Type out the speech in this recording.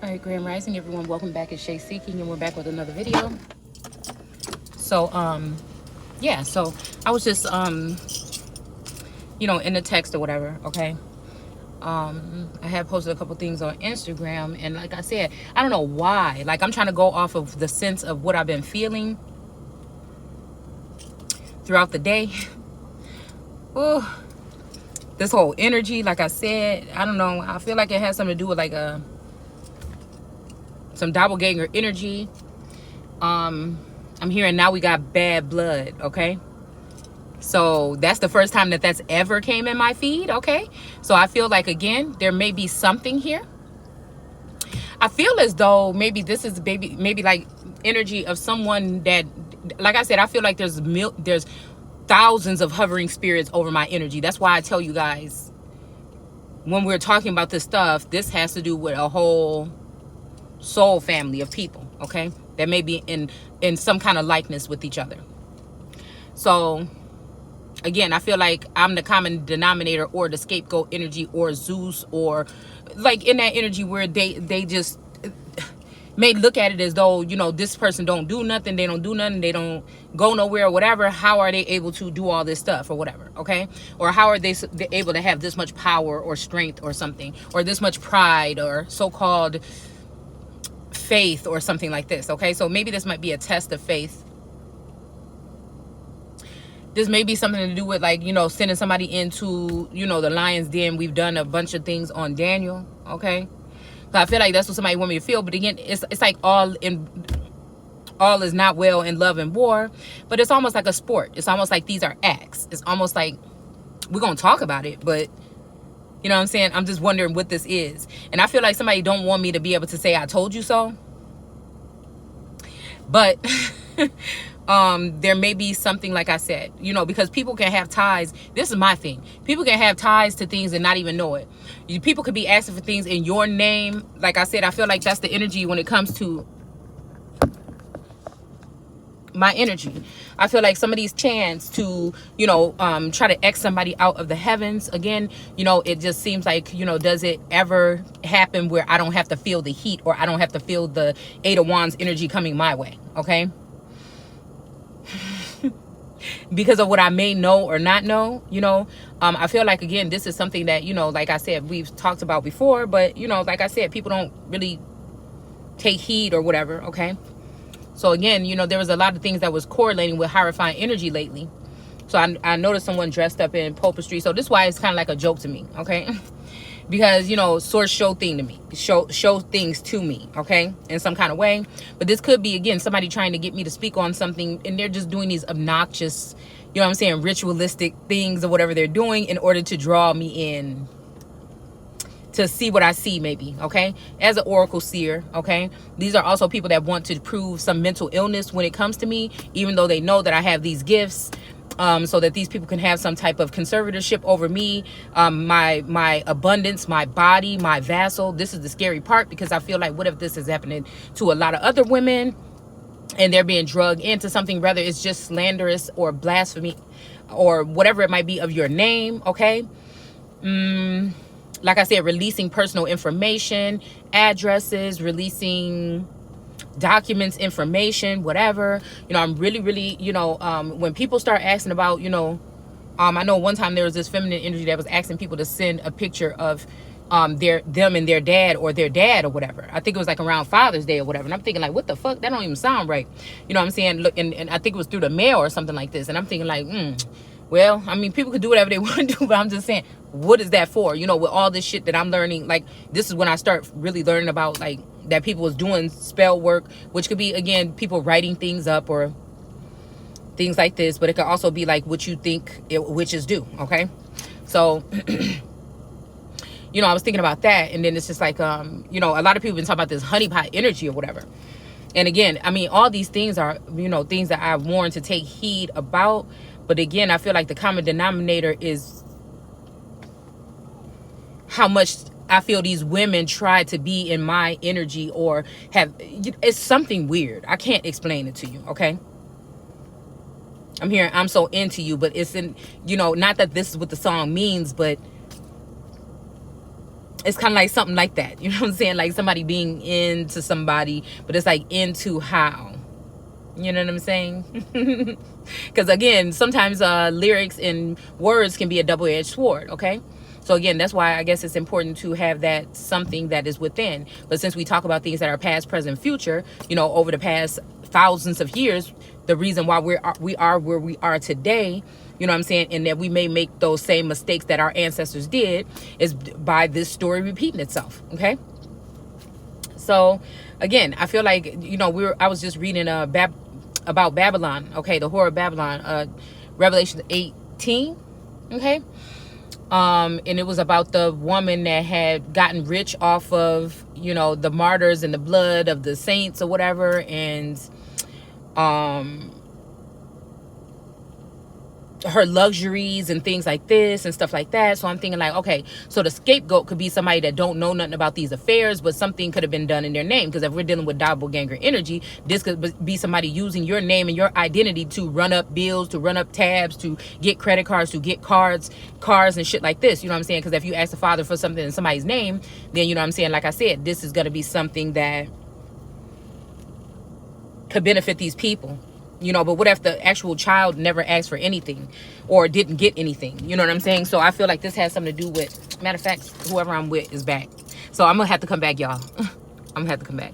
All right, Grand Rising, everyone. Welcome back. It's Shay Seeking, and we're back with another video. So, yeah. So I was just, in the text or whatever. Okay. I had posted a couple things on Instagram, and like I said, I don't know why. Like I'm trying to go off of the sense of what I've been feeling throughout the day. Oh, this whole energy, like I said, I don't know. I feel like it has something to do with like some doppelganger energy. I'm hearing now we got bad blood, okay? So that's the first time that that's ever came in my feed, okay? So I feel like, again, there may be something here. I feel as though maybe this is maybe like energy of someone that, like I said, I feel like there's thousands of hovering spirits over my energy. That's why I tell you guys, when we're talking about this stuff, this has to do with a whole soul family of people, okay, that may be in some kind of likeness with each other. So again, I feel like I'm the common denominator or the scapegoat energy or Zeus, or like in that energy where they just may look at it as though, this person don't do nothing, they don't do nothing, they don't go nowhere or whatever. How are they able to do all this stuff or whatever, okay? Or how are they able to have this much power or strength or something, or this much pride or so-called faith or something like this, okay? So maybe this might be a test of faith. This may be something to do with, like, sending somebody into, the lion's den. We've done a bunch of things on Daniel, okay? So I feel like that's what somebody want me to feel. But again, it's like all is not well in love and war, but it's almost like a sport. It's almost like these are acts. It's almost like we're gonna talk about it, but you know what I'm saying? I'm just wondering what this is. And I feel like somebody don't want me to be able to say I told you so. But there may be something, like I said, because people can have ties. This is my thing. People can have ties to things and not even know it. People could be asking for things in your name. Like I said, I feel like that's the energy when it comes to my energy. I feel like somebody's chance to, try to X somebody out of the heavens. Again, it just seems like, does it ever happen where I don't have to feel the heat, or I don't have to feel the Eight of Wands energy coming my way, okay? Because of what I may know or not know, I feel like, again, this is something that, like I said, we've talked about before, but, like I said, people don't really take heed or whatever, okay? So again, there was a lot of things that was correlating with Hierophant energy lately. So I noticed someone dressed up in Street. So this is why it's kind of like a joke to me, okay? Because, source show things to me, okay, in some kind of way. But this could be, again, somebody trying to get me to speak on something, and they're just doing these obnoxious, ritualistic things or whatever they're doing in order to draw me in to see what I see, maybe, okay? As an oracle seer, okay? These are also people that want to prove some mental illness when it comes to me, even though they know that I have these gifts, so that these people can have some type of conservatorship over me, my abundance, my body, my vassal. This is the scary part, because I feel like, what if this is happening to a lot of other women and they're being drugged into something, whether it's just slanderous or blasphemy or whatever it might be of your name, okay? Like I said, releasing personal information, addresses, releasing documents, information, whatever. I'm really, when people start asking about, I know one time there was this feminine energy that was asking people to send a picture of them and their dad, or their dad, or whatever. I think it was like around Father's Day or whatever. And I'm thinking like, what the fuck? That don't even sound right. You know what I'm saying? Look, and I think it was through the mail or something like this. And I'm thinking like, well, I mean, people could do whatever they want to do, but I'm just saying, what is that for? With all this shit that I'm learning, like, this is when I start really learning about, like, that people was doing spell work, which could be, again, people writing things up or things like this, but it could also be like what you think witches do, okay? So, I was thinking about that, and then it's just like, a lot of people been talking about this honeypot energy or whatever. And again, I mean, all these things are, things that I warned to take heed about. But again, I feel like the common denominator is how much I feel these women try to be in my energy, or it's something weird. I can't explain it to you, okay? I'm hearing I'm so into you, but it's in, not that this is what the song means, but it's kind of like something like that. You know what I'm saying? Like somebody being into somebody, but it's like into how. You know what I'm saying? Because again, sometimes lyrics and words can be a double-edged sword, okay? So again, that's why I guess it's important to have that something that is within. But since we talk about things that are past, present, future, you know, over the past thousands of years, the reason why we are where we are today, you know what I'm saying, and that we may make those same mistakes that our ancestors did, is by this story repeating itself, okay? So again, I feel like, you know, I was just reading about Babylon, okay, the whore of Babylon, Revelation 18, okay, and it was about the woman that had gotten rich off of, you know, the martyrs and the blood of the saints or whatever, and her luxuries and things like this and stuff like that. So I'm thinking like, okay, so the scapegoat could be somebody that don't know nothing about these affairs, but something could have been done in their name. Because if we're dealing with doppelganger energy, this could be somebody using your name and your identity to run up bills, to run up tabs, to get credit cards, to get cars and shit like this. You know what I'm saying? Because if you ask the Father for something in somebody's name, then, you know what I'm saying, like I said, this is going to be something that could benefit these people. You know, but what if the actual child never asked for anything or didn't get anything? You know what I'm saying? So I feel like this has something to do with, matter of fact, whoever I'm with is back. So I'm going to have to come back, y'all. I'm going to have to come back.